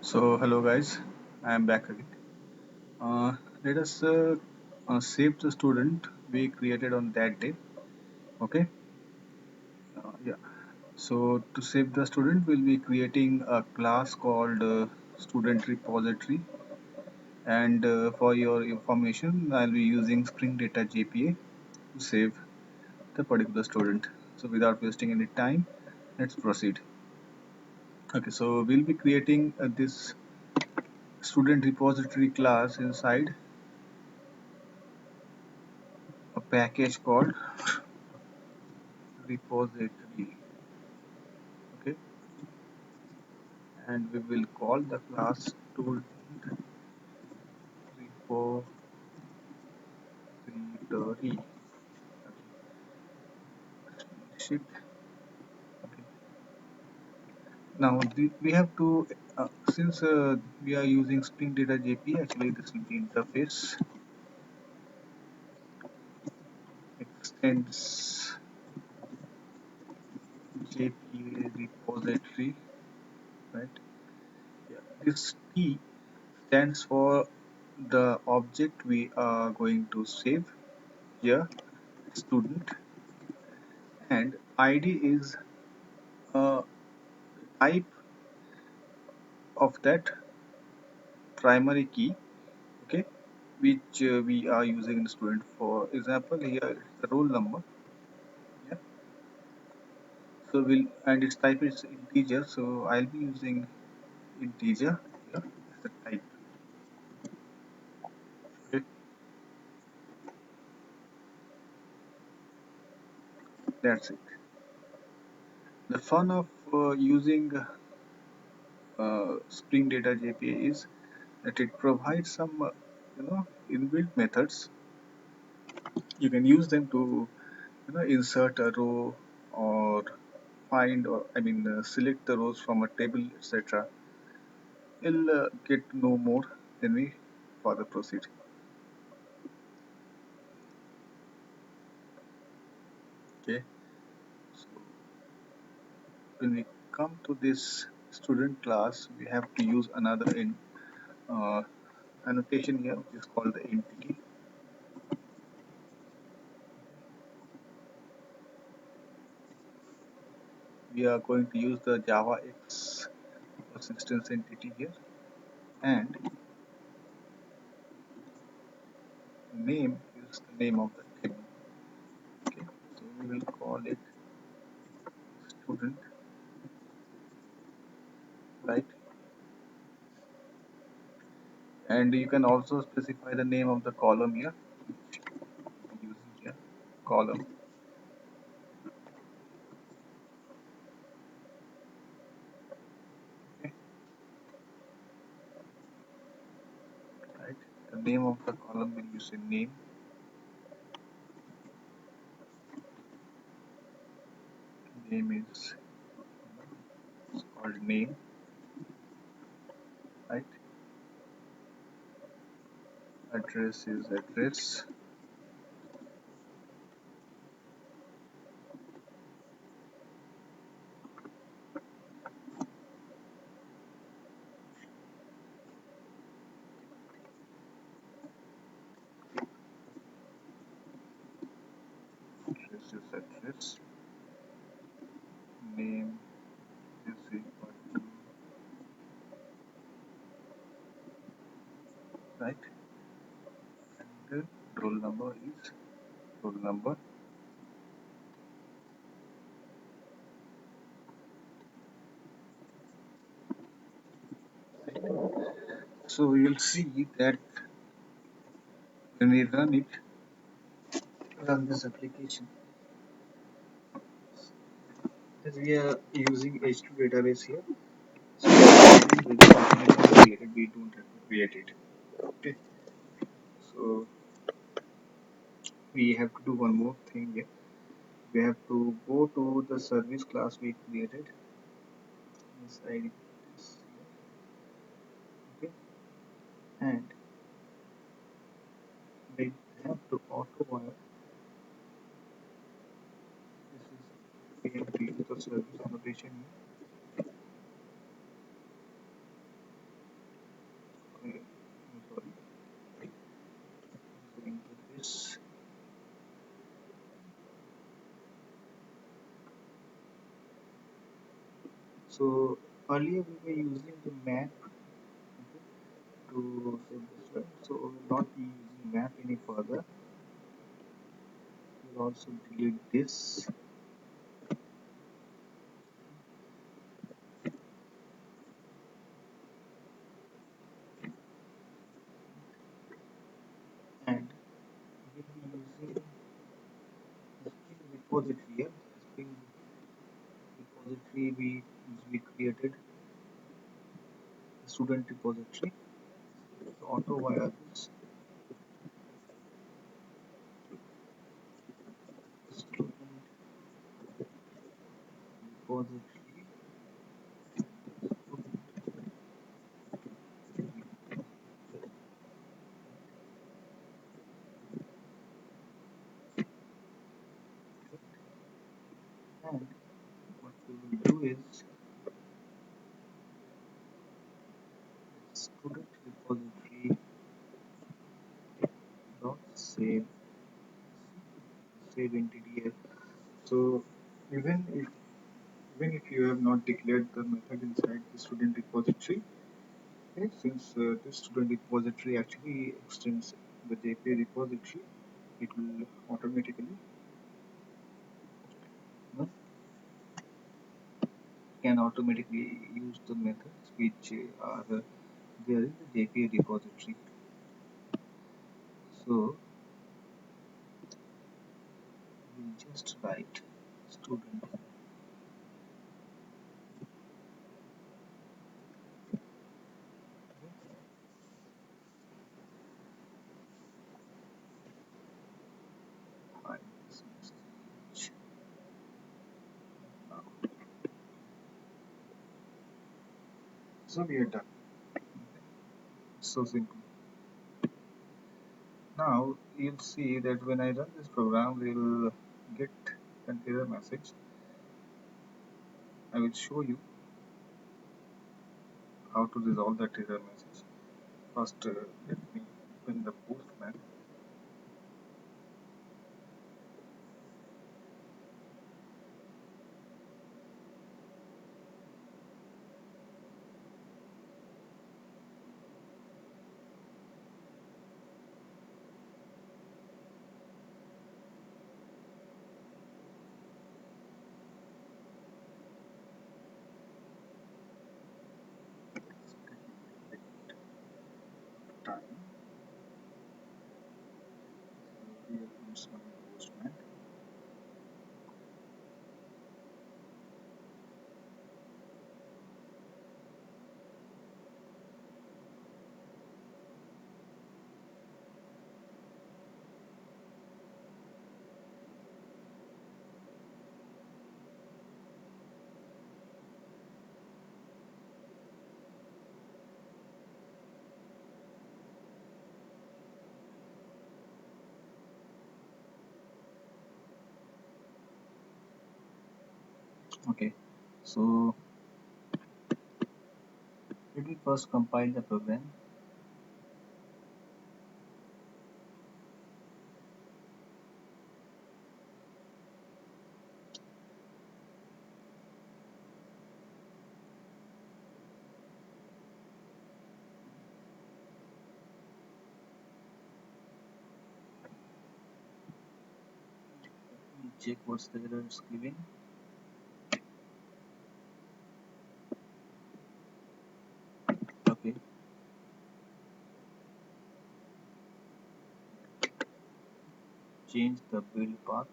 So hello guys, I am back again. Uh, Let us save the student we created on that day. Okay. Yeah. So to save the student, we'll be creating a class called student repository, and for your information, I'll be using Spring Data Jpa to save the particular student. So without wasting any time, let's proceed. Okay. So we'll be creating this student repository class inside a package called repository. Okay, and we will call the class student repository. Okay, ship. Okay, now we have to since we are using Spring Data Jpa, actually this will be interface extends jpa repository, right? Yeah, this t stands for the object we are going to save here, student, and id is a type of that primary key, okay, which we are using in student. For example, here it's the roll number. Yeah, so we'll, and its type is integer, so I'll be using integer here as a type. Okay, that's it. The fun of using Spring Data JPA is that it provides some inbuilt methods. You can use them to insert a row, or find, or select the rows from a table, etc. We'll get to know more when we further proceed. Okay, so when we come to this student class, we have to use another uh, annotation here, which is called the entity. We are going to use the Java X instance entity here, and name is the name of the table. Okay, so we will call it student, right? And you can also specify the name of the column here, which we'll be using here, column. Okay, right? The name of the column will use a name. Name is it's called name, right? Address is address. Address is address. Name is equal to, right? And the roll number is roll number. So you'll see that when we run this application, as we are using H2 database here, so everything will be automatically created. We don't have to create it. Okay, so we have to do one more thing here. We have to go to the service class we created inside this here. Okay, and we have to auto wire. This is, we have to use the service annotation here. So earlier we were using the map, okay, to save this file. So we will not be using map any further. We'll also delete this, and we'll be using the Spring repository here. Spring repository we created a student repository. So auto via this student repository, and what we will do is student repository dot save entity here. So even if even if you have not declared the method inside the student repository, okay, since this student repository actually extends the JPA repository, it will automatically, you know, can automatically use the methods which are there in the JPA repository. So we'll just write student, find this message now. So we are done. It's so simple. Now you'll see that when I run this program, we'll get an error message. I will show you how to resolve that error message. First, let me open the Postman. Time. So here comes my Postman. Okay, so let me first compile the program. Let me check what's the error it's giving. Okay, change the build path.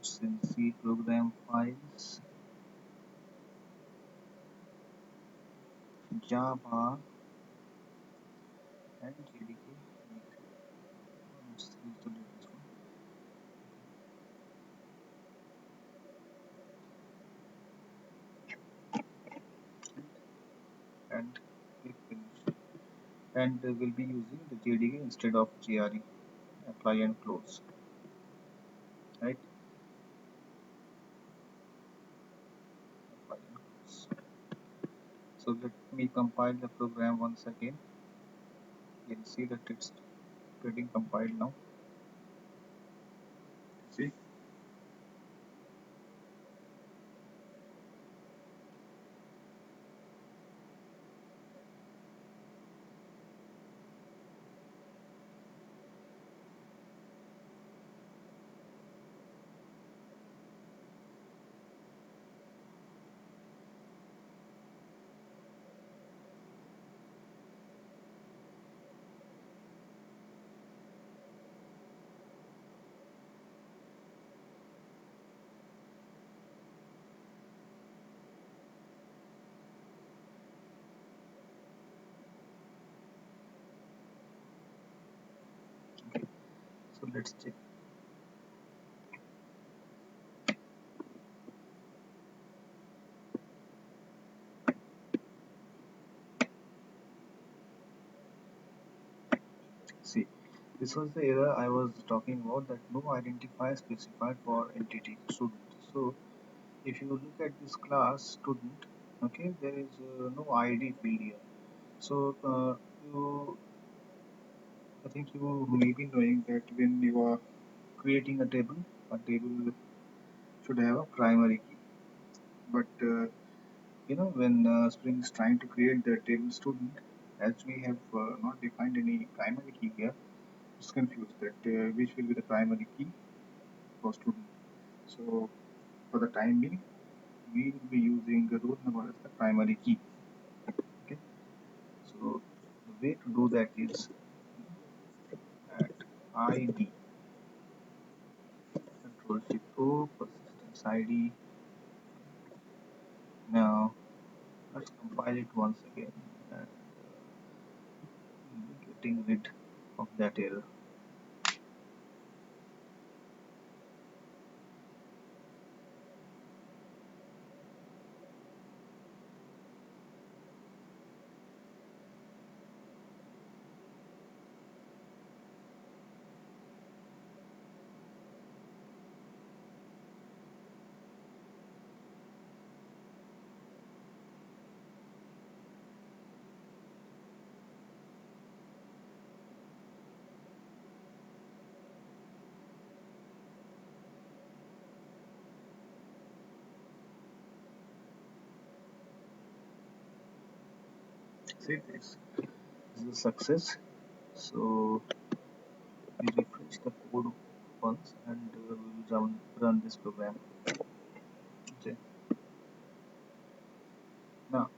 Since C program files, Java and JDK. Let's use the latest one. And click finish. and we'll be using the JDK instead of JRE. Apply and close, right? Apply and close. So let me compile the program once again. You can see that it's getting compiled now. See, okay. So let's check. See, this was the error I was talking about, that no identifier specified for entity student. So if you look at this class student, okay, there is no ID field here. So you, I think you may be knowing that when you are creating a table should have a primary key. But when Spring is trying to create the table student, as we have not defined any primary key here, it's confused that which will be the primary key for student. So for the time being, we will be using the roll number as the primary key. Okay. So the way to do that is at ID control shift O persistence ID. Now let's compile it once again and we'll be getting rid of that error. See, this is a success. So we refresh the code once and we will run this program. Okay. Now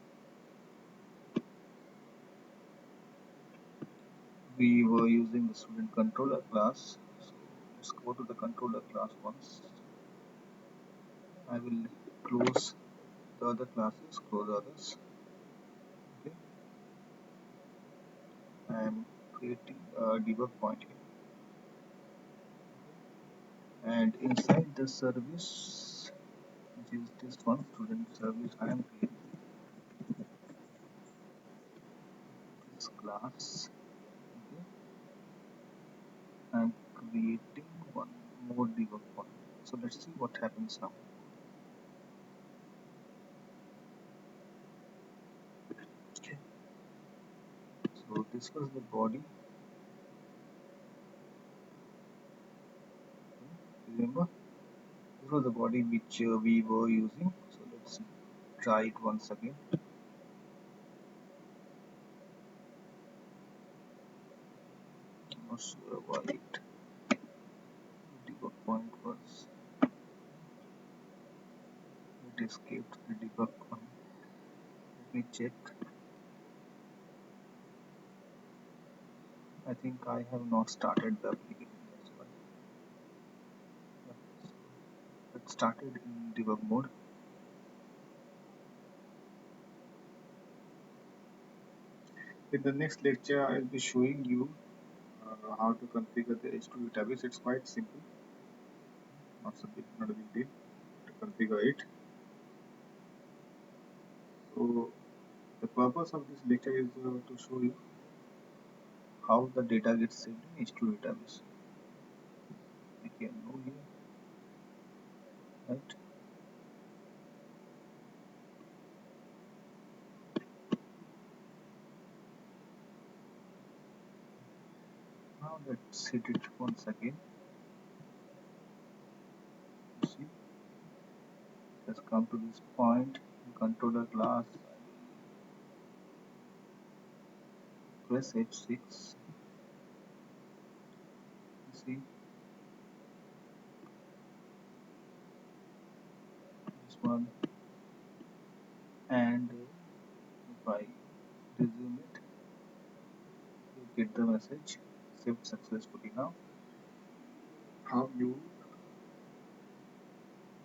we were using the student controller class. So let's go to the controller class once. I will close the other classes, close others. Okay. I am creating a debug point here. And inside the service, which is this one, student service, I am creating this class. Okay. I am creating one more debug point. So let's see what happens now. Okay. So this was the body. Okay. Remember, this was the body which we were using. So let's try it once again. I'm not sure why it debug point was, it escaped the debug point. Let me check. I think I have not started the application. That's why. Yeah. So it started in debug mode. In the next lecture, I'll be showing you how to configure the H2 database. It's quite simple, not a big deal to configure it. So the purpose of this lecture is to show you how the data gets saved in H2 database. Make a new here, right? Now let's hit it once again. You see, it has come to this point. In controller class, I will press F6. You see this one, and if I resume it, you get the message saved successfully. Now, how you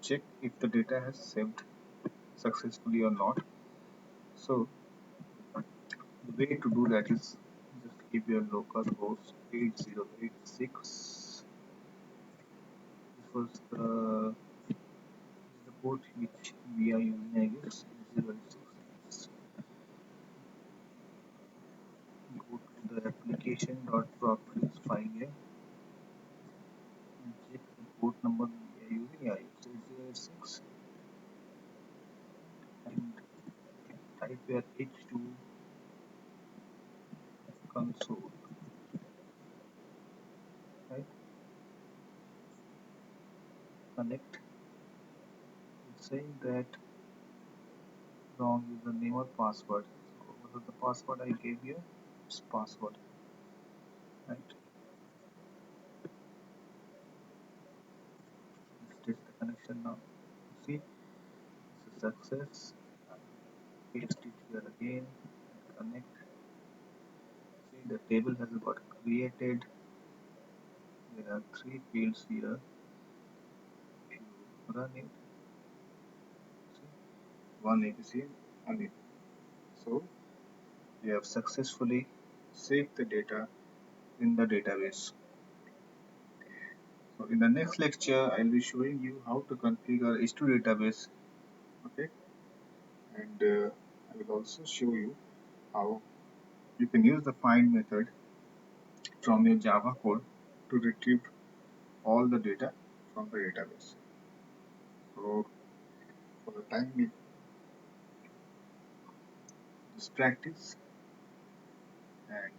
check if the data has saved successfully or not? So the way to do that is just give your local host 8086. This was the port which we are using, I guess. 8086. Go to the application.properties file here and check the port number we are using. Yeah, it's 8086, and type your H2 console, right? Connect. It's saying that wrong username or password. So what was the password I gave you? It's password, right? Let's test the connection now. See, it's a success. Paste it here again and connect. See, the table has got created. There are three fields here. If you run it, see, one ABC and it. So we have successfully saved the data in the database. So in the next lecture, I'll be showing you how to configure H2 database. Okay, and I will also show you how you can use the find method from your Java code to retrieve all the data from the database. So for the time being, just practice, and